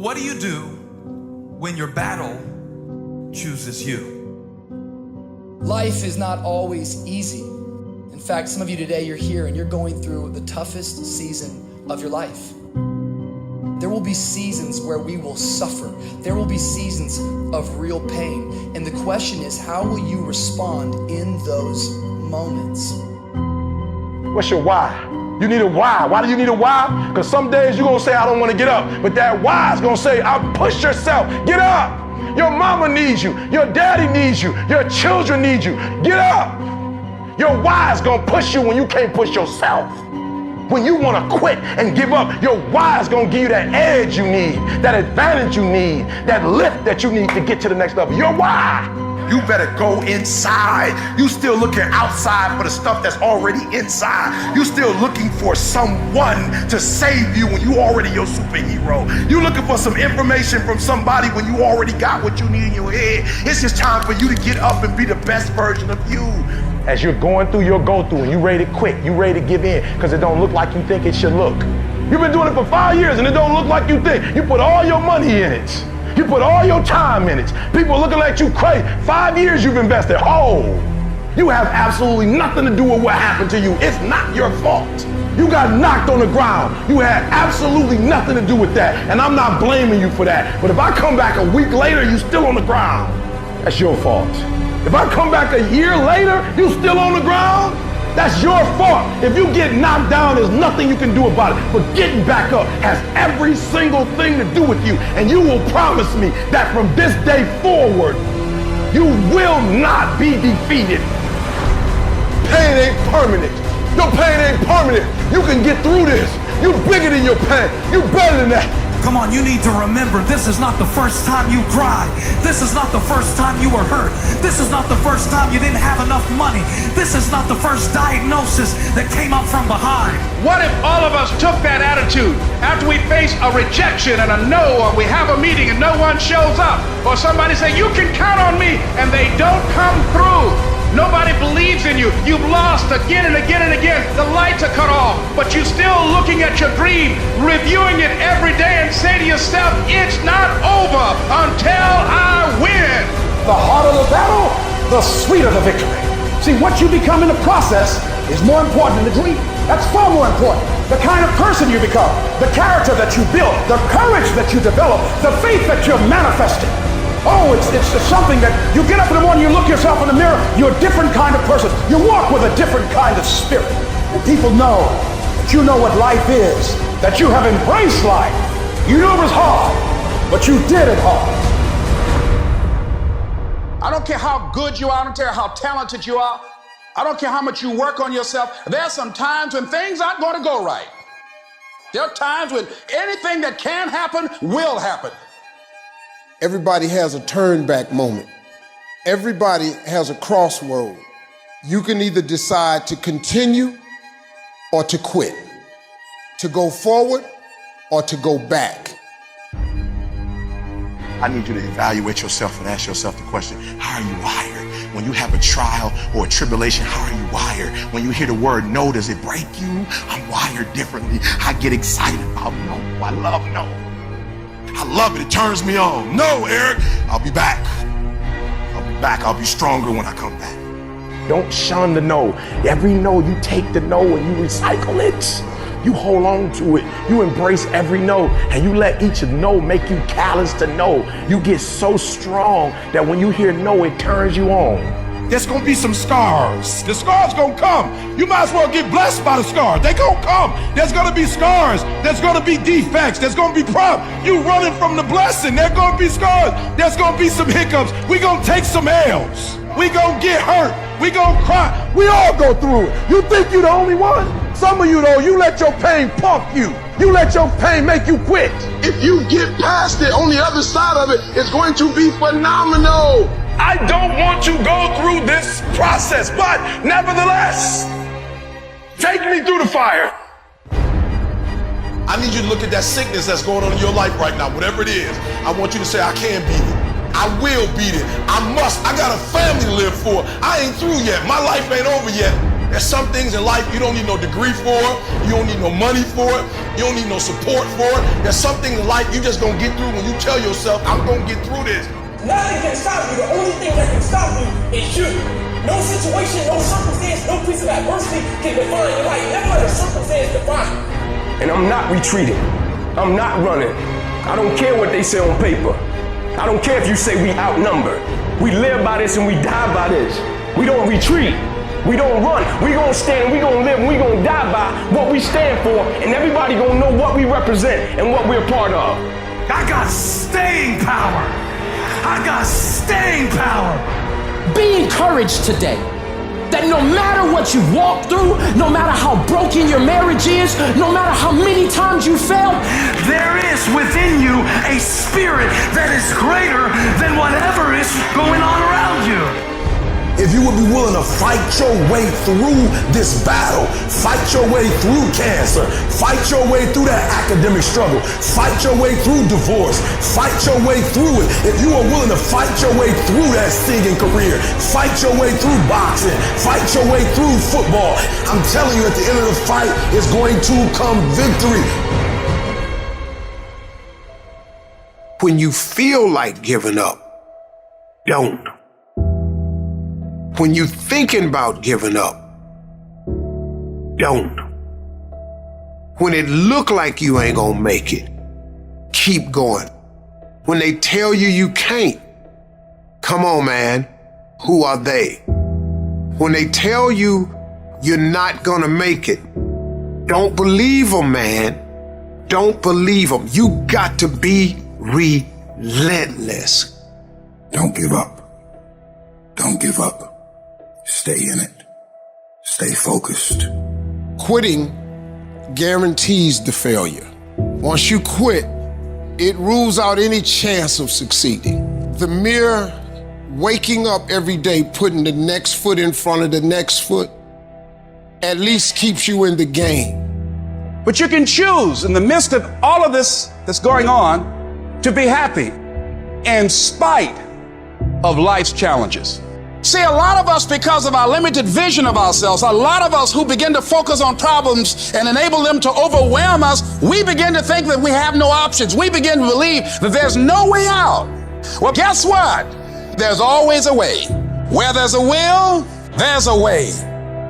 What do you do when your battle chooses you? Life is not always easy. In fact, some of you today, you're here and you're going through the toughest season of your life. There will be seasons where we will suffer. There will be seasons of real pain. And the question is, how will you respond in those moments? What's your why? You need a why. Why do you need a why? Because some days you're going to say, I don't want to get up. But that why is going to say, push yourself. Get up. Your mama needs you. Your daddy needs you. Your children need you. Get up. Your why is going to push you when you can't push yourself. When you want to quit and give up, your why is going to give you that edge you need, that advantage you need, that lift that you need to get to the next level. Your why. You better go inside. You still looking outside for the stuff that's already inside. You still looking for someone to save you when you already your superhero. You looking for some information from somebody when you already got what you need in your head. It's just time for you to get up and be the best version of you. As you're going through your go-through and you ready to quit, you ready to give in because it don't look like you think it should look. You've been doing it for 5 years and it don't look like you think. You put all your money in it. You put all your time in it. People looking at you crazy. 5 years you've invested. Oh, you have absolutely nothing to do with what happened to you. It's not your fault. You got knocked on the ground. You had absolutely nothing to do with that. And I'm not blaming you for that. But if I come back a week later, you still on the ground, that's your fault. If I come back a year later, you still on the ground, that's your fault. If you get knocked down, there's nothing you can do about it. But getting back up has every single thing to do with you. And you will promise me that from this day forward, you will not be defeated. Pain ain't permanent. Your pain ain't permanent. You can get through this. You bigger than your pain. You better than that. Come on, you need to remember, this is not the first time you cried. This is not the first time you were hurt. This is not the first time you didn't have enough money. This is not the first diagnosis that came up from behind. What if all of us took that attitude after we face a rejection and a no, or we have a meeting and no one shows up, or somebody say, you can count on me, and they don't come through. Nobody believes in you. You've lost again and again and again. The lights are cut off, but you're still looking at your dream, reviewing it every day, and say to yourself, it's not over until I win. The harder the battle, the sweeter the victory. See, what you become in the process is more important than the dream. That's far more important. The kind of person you become, the character that you build, the courage that you develop, the faith that you're manifesting. Oh, it's something that you get up in the morning, you look yourself in the mirror, you're a different kind of person. You walk with a different kind of spirit. And people know that you know what life is, that you have embraced life. You knew it was hard, but you did it hard. I don't care how good you are, I don't care how talented you are, I don't care how much you work on yourself. There are some times when things aren't going to go right. There are times when anything that can happen will happen. Everybody has a turn back moment. Everybody has a crossroad. You can either decide to continue or to quit, to go forward or to go back. I need you to evaluate yourself and ask yourself the question, how are you wired? When you have a trial or a tribulation, how are you wired? When you hear the word no, does it break you? I'm wired differently. I get excited about no. I love no. I love it. It turns me on. No, Eric, I'll be back. I'll be back. I'll be stronger when I come back. Don't shun the no. Every no, you take the no and you recycle it. You hold on to it. You embrace every no and you let each no make you callous to no. You get so strong that when you hear no, it turns you on. There's gonna be some scars. The scars gonna come. You might as well get blessed by the scars. They gonna come. There's gonna be scars. There's gonna be defects. There's gonna be problems. You running from the blessing. There's gonna be scars. There's gonna be some hiccups. We gonna take some L's. We gonna get hurt. We gonna cry. We all go through it. You think you the only one? Some of you though, you let your pain pump you. You let your pain make you quit. If you get past it, on the other side of it, it's going to be phenomenal. I don't want to go through this process, but nevertheless, take me through the fire. I need you to look at that sickness that's going on in your life right now, whatever it is. I want you to say, I can beat it. I will beat it. I must. I got a family to live for. I ain't through yet. My life ain't over yet. There's some things in life you don't need no degree for, you don't need no money for it, you don't need no support for it. There's some things in life you just gonna get through when you tell yourself, I'm gonna get through this. Nothing can stop you. The only thing that can stop you is you. No situation, no circumstance, no piece of adversity can define your life. Never let a circumstance define you. And I'm not retreating. I'm not running. I don't care what they say on paper. I don't care if you say we outnumbered. We live by this and we die by this. We don't retreat. We don't run. We gonna stand, we gonna live, and we gonna die by what we stand for, and everybody gonna know what we represent and what we're a part of. I got staying power. I got staying power. Be encouraged today that no matter what you walk through, no matter how broken your marriage is, no matter how many times you fail, there is within you a spirit that is greater than whatever is going on around you. If you would be willing to fight your way through this battle, fight your way through cancer, fight your way through that academic struggle, fight your way through divorce, fight your way through it. If you are willing to fight your way through that singing career, fight your way through boxing, fight your way through football, I'm telling you, at the end of the fight is going to come victory. When you feel like giving up, don't. When you're thinking about giving up, don't. When it look like you ain't gonna make it, keep going. When they tell you you can't, come on, man, who are they? When they tell you you're not gonna make it, don't believe them, man. Don't believe them. You got to be relentless. Don't give up. Don't give up. Stay in it. Stay focused. Quitting guarantees the failure. Once you quit, it rules out any chance of succeeding. The mere waking up every day, putting the next foot in front of the next foot, at least keeps you in the game. But you can choose in the midst of all of this that's going on to be happy in spite of life's challenges. See, a lot of us, because of our limited vision of ourselves, a lot of us who begin to focus on problems and enable them to overwhelm us, we begin to think that we have no options. We begin to believe that there's no way out. Well, guess what? There's always a way. Where there's a will, there's a way.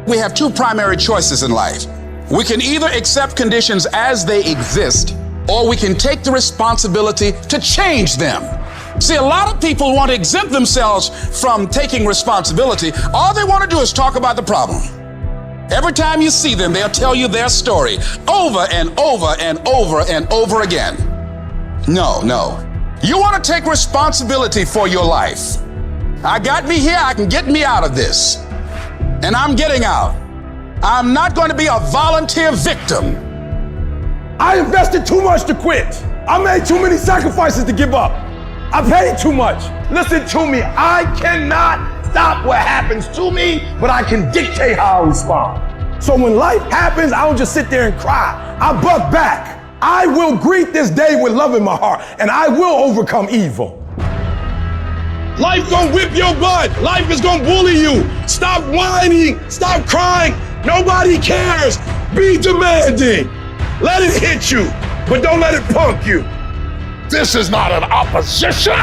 We have two primary choices in life. We can either accept conditions as they exist, or we can take the responsibility to change them. See, a lot of people want to exempt themselves from taking responsibility. All they want to do is talk about the problem. Every time you see them, they'll tell you their story over and over and over and over again. No. You want to take responsibility for your life. I got me here, I can get me out of this. And I'm getting out. I'm not going to be a volunteer victim. I invested too much to quit. I made too many sacrifices to give up. I paid too much. Listen to me. I cannot stop what happens to me, but I can dictate how I respond. So when life happens, I don't just sit there and cry. I buck back. I will greet this day with love in my heart, and I will overcome evil. Life gonna whip your butt. Life is gonna bully you. Stop whining. Stop crying. Nobody cares. Be demanding. Let it hit you, but don't let it punk you. This is not an opposition.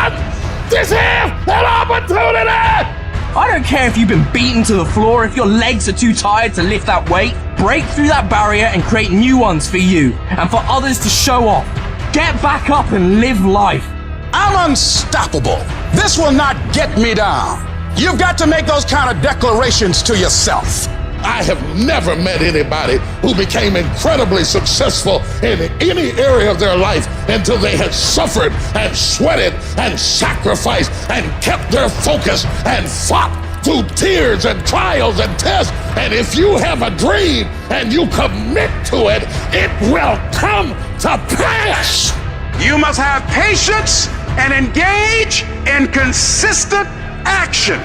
This is an opportunity. I don't care if you've been beaten to the floor, if your legs are too tired to lift that weight. Break through that barrier and create new ones for you and for others to show off. Get back up and live life. I'm unstoppable. This will not get me down. You've got to make those kind of declarations to yourself. I have never met anybody who became incredibly successful in any area of their life until they had suffered and sweated and sacrificed and kept their focus and fought through tears and trials and tests. And if you have a dream and you commit to it, it will come to pass. You must have patience and engage in consistent action.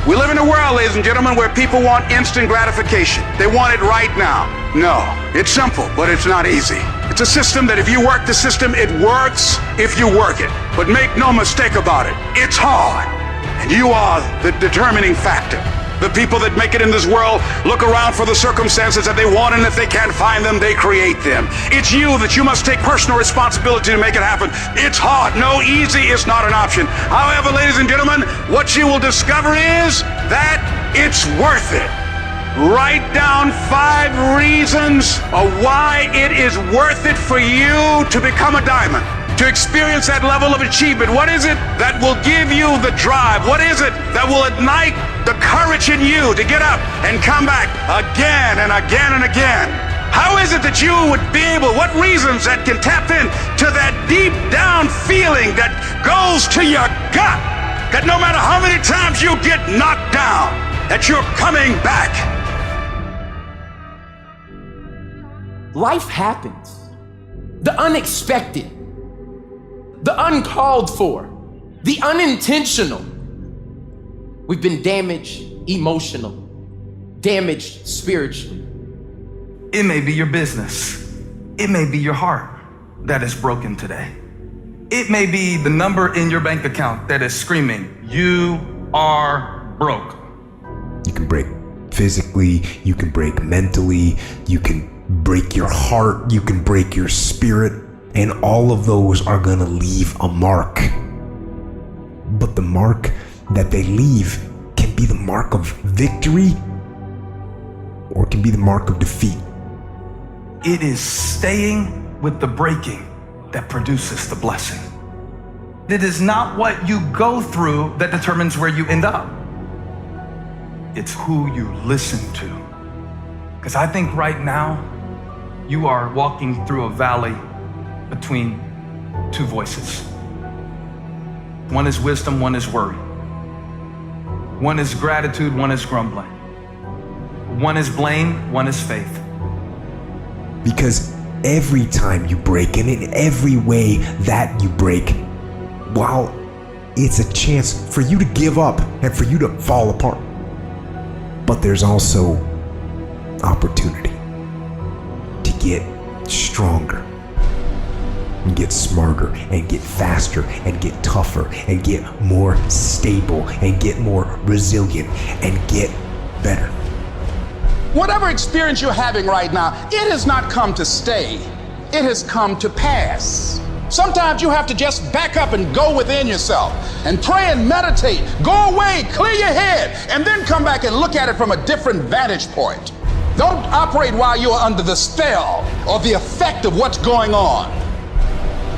We live in a world, ladies and gentlemen, where people want instant gratification. They want it right now. No, it's simple, but it's not easy. It's a system that if you work the system, it works if you work it. But make no mistake about it, it's hard, and you are the determining factor. The people that make it in this world look around for the circumstances that they want, and if they can't find them, they create them. It's you that you must take personal responsibility to make it happen. It's hard. No, easy is not an option. However, ladies and gentlemen, what you will discover is that it's worth it. Write down 5 reasons of why it is worth it for you to become a diamond, to experience that level of achievement. What is it that will give you the drive? What is it that will ignite the courage in you to get up and come back again and again and again? How is it that you would be able, what reasons that can tap in to that deep down feeling that goes to your gut, that no matter how many times you get knocked down, that you're coming back? Life happens. The unexpected, the uncalled for, the unintentional. We've been damaged emotionally, damaged spiritually. It may be your business. It may be your heart that is broken today. It may be the number in your bank account that is screaming, "You are broke." You can break physically, you can break mentally, you can break your heart, you can break your spirit, and all of those are gonna leave a mark. But the mark that they leave can be the mark of victory, or it can be the mark of defeat. It is staying with the breaking that produces the blessing. It is not what you go through that determines where you end up. It's who you listen to. Because I think right now, you are walking through a valley between 2 voices. One is wisdom, one is worry. One is gratitude, one is grumbling. One is blame, one is faith. Because every time you break, and in every way that you break, while it's a chance for you to give up and for you to fall apart, but there's also opportunity to get stronger and get smarter and get faster and get tougher and get more stable and get more resilient and get better. Whatever experience you're having right now, it has not come to stay. It has come to pass. Sometimes you have to just back up and go within yourself and pray and meditate. Go away, clear your head, and then come back and look at it from a different vantage point. Don't operate while you are under the spell or the effect of what's going on.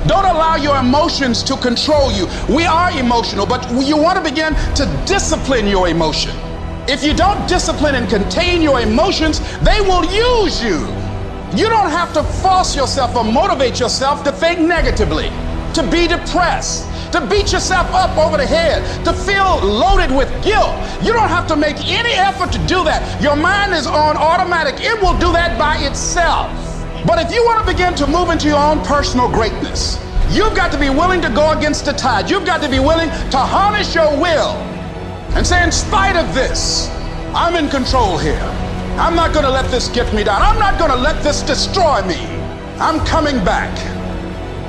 Don't allow your emotions to control you. We are emotional, but you want to begin to discipline your emotion. If you don't discipline and contain your emotions, they will use you. You don't have to force yourself or motivate yourself to think negatively, to be depressed, to beat yourself up over the head, to feel loaded with guilt. You don't have to make any effort to do that. Your mind is on automatic. It will do that by itself. But if you want to begin to move into your own personal greatness, you've got to be willing to go against the tide. You've got to be willing to harness your will and say, in spite of this, I'm in control here. I'm not going to let this get me down. I'm not going to let this destroy me. I'm coming back.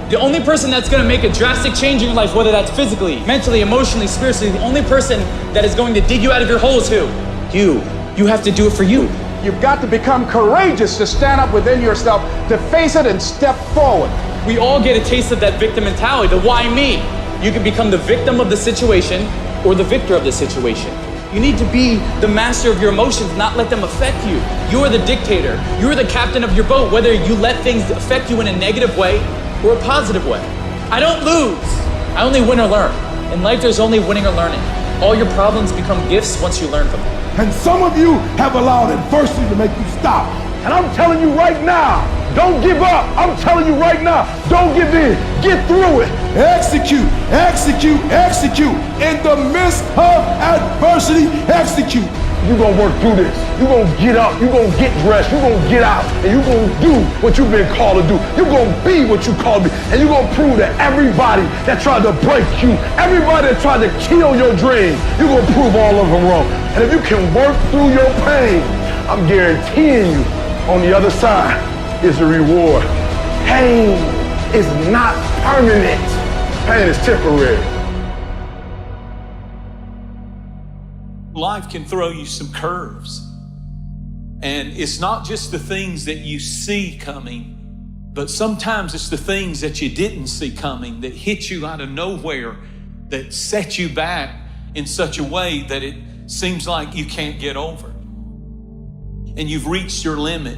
The only person that's going to make a drastic change in your life, whether that's physically, mentally, emotionally, spiritually, the only person that is going to dig you out of your hole is who? You. You have to do it for you. You've got to become courageous to stand up within yourself, to face it and step forward. We all get a taste of that victim mentality, the why me. You can become the victim of the situation or the victor of the situation. You need to be the master of your emotions, not let them affect you. You are the dictator. You are the captain of your boat, whether you let things affect you in a negative way or a positive way. I don't lose. I only win or learn. In life, there's only winning or learning. All your problems become gifts once you learn from them. And some of you have allowed adversity to make you stop. And I'm telling you right now, don't give up. I'm telling you right now, don't give in. Get through it. Execute, execute, execute. In the midst of adversity, execute. You're going to work through this. You're going to get up. You're going to get dressed. You're going to get out. And you're going to do what you've been called to do. You're going to be what you called to be. And you're going to prove to everybody that tried to break you, everybody that tried to kill your dream, you're going to prove all of them wrong. And if you can work through your pain, I'm guaranteeing you, on the other side is a reward. Pain is not permanent. Pain is temporary. life can throw you some curves. And it's not just the things that you see coming, but sometimes it's the things that you didn't see coming that hit you out of nowhere, that set you back in such a way that it seems like you can't get over. And you've reached your limit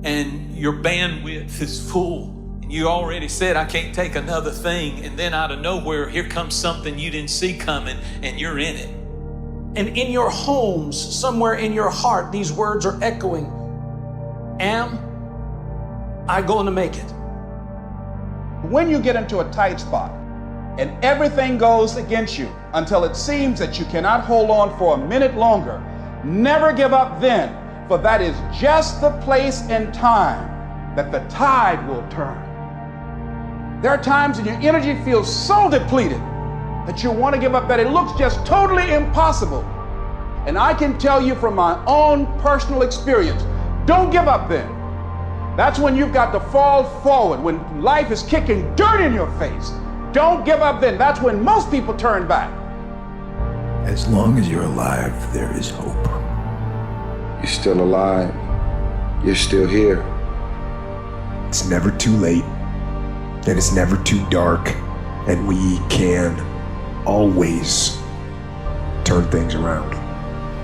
and your bandwidth is full. And you already said, I can't take another thing. And then out of nowhere, here comes something you didn't see coming and you're in it. And in your homes, somewhere in your heart, these words are echoing. Am I going to make it? When you get into a tight spot and everything goes against you until it seems that you cannot hold on for a minute longer, never give up then, for that is just the place and time that the tide will turn. There are times when your energy feels so depleted that you want to give up, that it looks just totally impossible. And I can tell you from my own personal experience, don't give up then. That's when you've got to fall forward, when life is kicking dirt in your face. Don't give up then. That's when most people turn back. As long as you're alive, there is hope. You're still alive. You're still here. It's never too late, and it's never too dark, and we can always turn things around.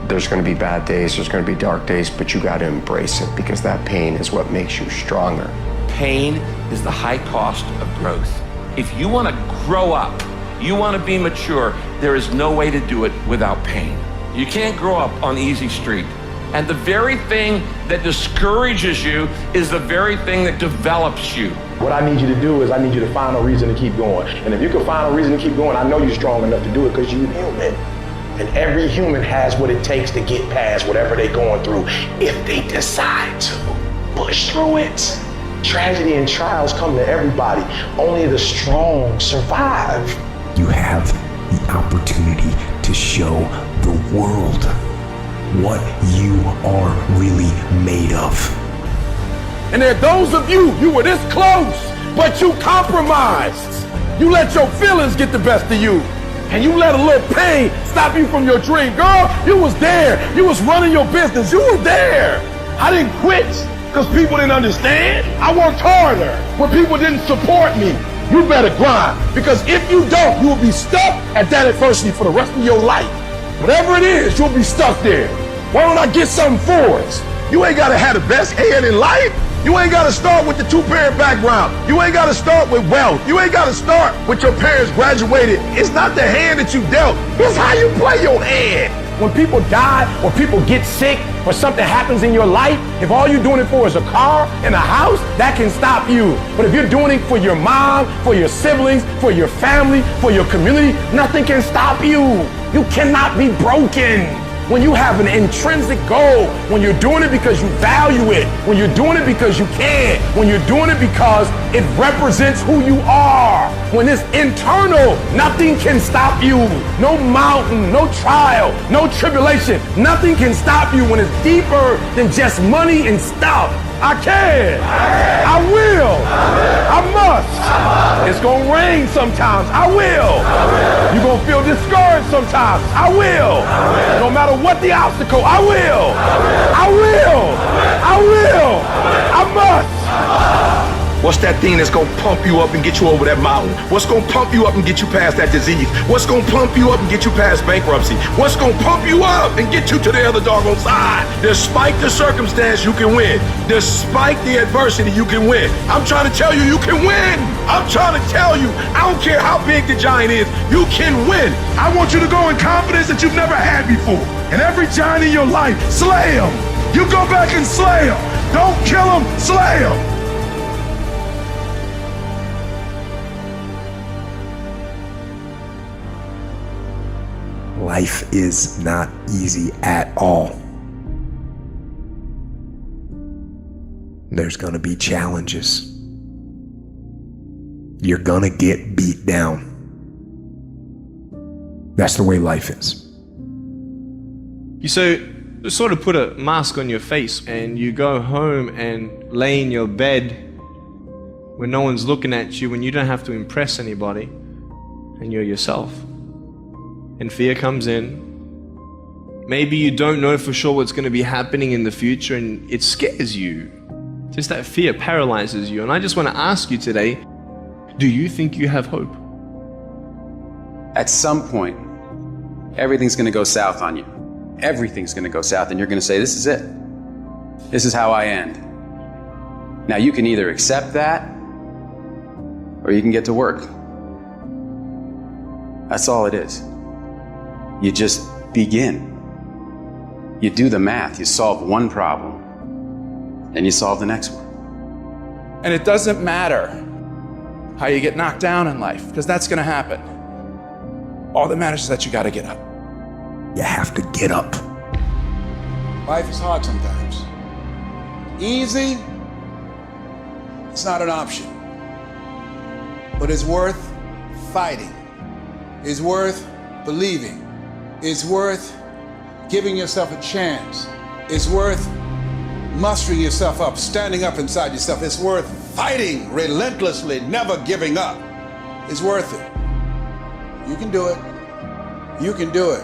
There's going to be bad days, there's going to be dark days, but you got to embrace it, because that pain is what makes you stronger. Pain is the high cost of growth. If you want to grow up, you want to be mature, there is no way to do it without pain. You can't grow up on easy street. And the very thing that discourages you is the very thing that develops you. What I need you to do is I need you to find a reason to keep going. And if you can find a reason to keep going, I know you're strong enough to do it because you're human. And every human has what it takes to get past whatever they're going through if they decide to push through it. Tragedy and trials come to everybody. Only the strong survive. You have the opportunity to show the world what you are really made of. And there are those of you were this close, but you compromised. You let your feelings get the best of you. And you let a little pain stop you from your dream. Girl, you was there. You was running your business. You were there. I didn't quit because people didn't understand. I worked harder when people didn't support me. You better grind, because if you don't, you will be stuck at that adversity for the rest of your life. Whatever it is, you'll be stuck there. Why don't I get something for us? You ain't gotta have the best head in life. You ain't gotta start with the two-parent background. You ain't gotta start with wealth. You ain't gotta start with your parents graduated. It's not the hand that you dealt. It's how you play your hand. When people die, or people get sick, or something happens in your life, if all you're doing it for is a car and a house, that can stop you. But if you're doing it for your mom, for your siblings, for your family, for your community, nothing can stop you. You cannot be broken. When you have an intrinsic goal, when you're doing it because you value it, when you're doing it because you can, when you're doing it because it represents who you are, when it's internal, nothing can stop you. No mountain, no trial, no tribulation, nothing can stop you when it's deeper than just money and stuff. I can. I will. I must. It's gonna rain sometimes. I will. You're gonna feel discouraged sometimes. I will. No matter what the obstacle, I will. I will. I will. I must. What's that thing that's gonna pump you up and get you over that mountain? What's gonna pump you up and get you past that disease? What's gonna pump you up and get you past bankruptcy? What's gonna pump you up and get you to the other doggone side? Despite the circumstance, you can win. Despite the adversity, you can win. I'm trying to tell you, you can win. I'm trying to tell you, I don't care how big the giant is, you can win. I want you to go in confidence that you've never had before. And every giant in your life, slay him. You go back and slay him. Don't kill him, slay him. Life is not easy at all. There's gonna be challenges. You're gonna get beat down. That's the way life is. You sort of put a mask on your face and you go home and lay in your bed when no one's looking at you, when you don't have to impress anybody, and you're yourself. And fear comes in, Maybe you don't know for sure what's going to be happening in the future and it scares you. Just that fear paralyzes you. And I just want to ask you today, do you think you have hope? At some point, everything's going to go south on you. Everything's going to go south and you're going to say, this is it. This is how I end. Now you can either accept that or you can get to work. That's all it is. You just begin. You do the math, you solve one problem, and you solve the next one. And it doesn't matter how you get knocked down in life, because that's going to happen. All that matters is that you got to get up. You have to get up. Life is hard sometimes. Easy, it's not an option. But it's worth fighting. It's worth believing. It's worth giving yourself a chance. It's worth mustering yourself up, standing up inside yourself. It's worth fighting relentlessly, never giving up. It's worth it. You can do it. You can do it.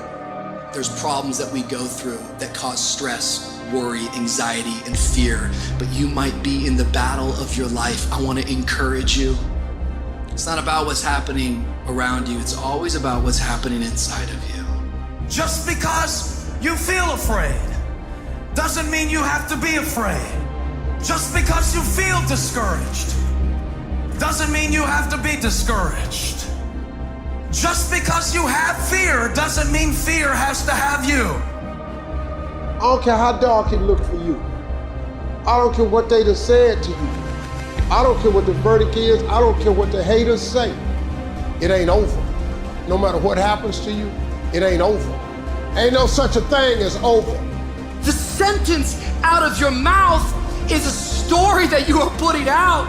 There's problems that we go through that cause stress, worry, anxiety, and fear, but you might be in the battle of your life. I want to encourage you. It's not about what's happening around you. It's always about what's happening inside of you. Just because you feel afraid doesn't mean you have to be afraid. Just because you feel discouraged doesn't mean you have to be discouraged. Just because you have fear doesn't mean fear has to have you. I don't care how dark it looked for you. I don't care what they just said to you. I don't care what the verdict is. I don't care what the haters say. It ain't over. No matter what happens to you, it ain't over. Ain't no such a thing as over. The sentence out of your mouth is a story that you are putting out.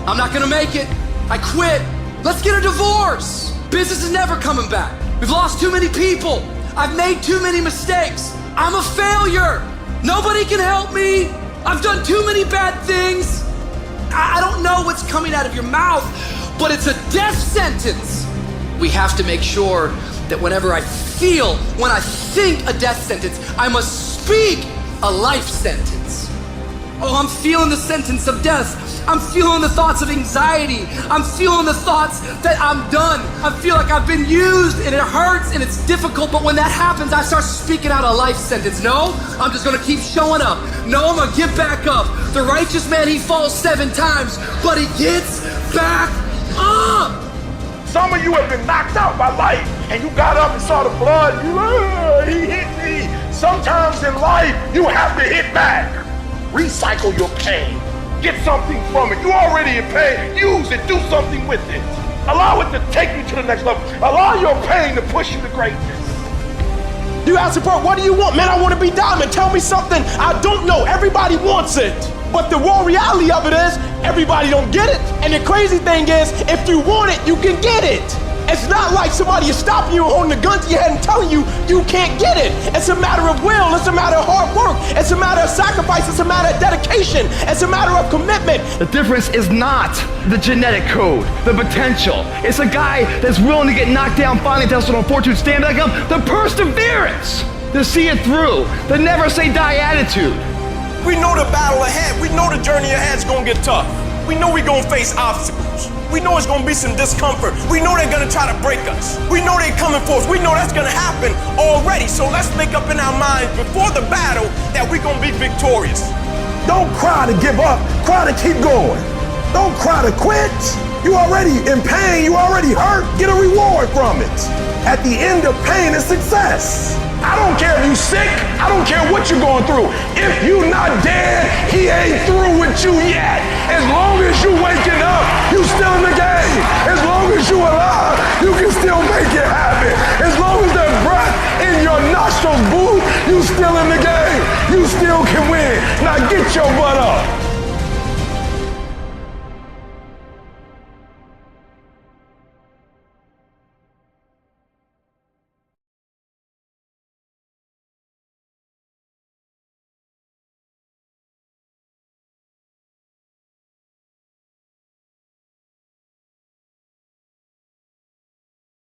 I'm not gonna make it. I quit. Let's get a divorce. Business is never coming back. We've lost too many people. I've made too many mistakes. I'm a failure. Nobody can help me. I've done too many bad things. I don't know what's coming out of your mouth, but it's a death sentence. We have to make sure that whenever I feel, when I think a death sentence, I must speak a life sentence. Oh, I'm feeling the sentence of death. I'm feeling the thoughts of anxiety. I'm feeling the thoughts that I'm done. I feel like I've been used and it hurts and it's difficult, but when that happens, I start speaking out a life sentence. No, I'm just gonna keep showing up. No, I'm gonna get back up. The righteous man, he falls 7 times, but he gets back up. Some of you have been knocked out by life and you got up and saw the blood. You, he hit me. Sometimes in life, you have to hit back. Recycle your pain. Get something from it. You already in pain. Use it. Do something with it. Allow it to take you to the next level. Allow your pain to push you to greatness. You ask support, what do you want? Man, I want to be diamond. Tell me something I don't know. Everybody wants it. But the raw reality of it is, everybody don't get it. And the crazy thing is, if you want it, you can get it. It's not like somebody is stopping you, holding the gun to your head and telling you you can't get it. It's a matter of will. It's a matter of hard work. It's a matter of sacrifice. It's a matter of dedication. It's a matter of commitment. The difference is not the genetic code, the potential. It's a guy that's willing to get knocked down, finally tested on fortune, stand back up. The perseverance to see it through. The never say die attitude. We know the battle ahead. We know the journey ahead is going to get tough. We know we're going to face obstacles. We know it's going to be some discomfort. We know they're going to try to break us. We know they're coming for us. We know that's going to happen already. So let's make up in our minds before the battle that we're going to be victorious. Don't cry to give up. Cry to keep going. Don't cry to quit. You already in pain. You already hurt. Get a reward from it. At the end of pain is success. I don't care if you sick. I don't care what you're going through. If you not dead, he ain't through with you yet. As long as you waking up, you still in the game. As long as you alive, you can still make it happen. As long as there's breath in your nostrils, boo, you still in the game. You still can win. Now get your butt up.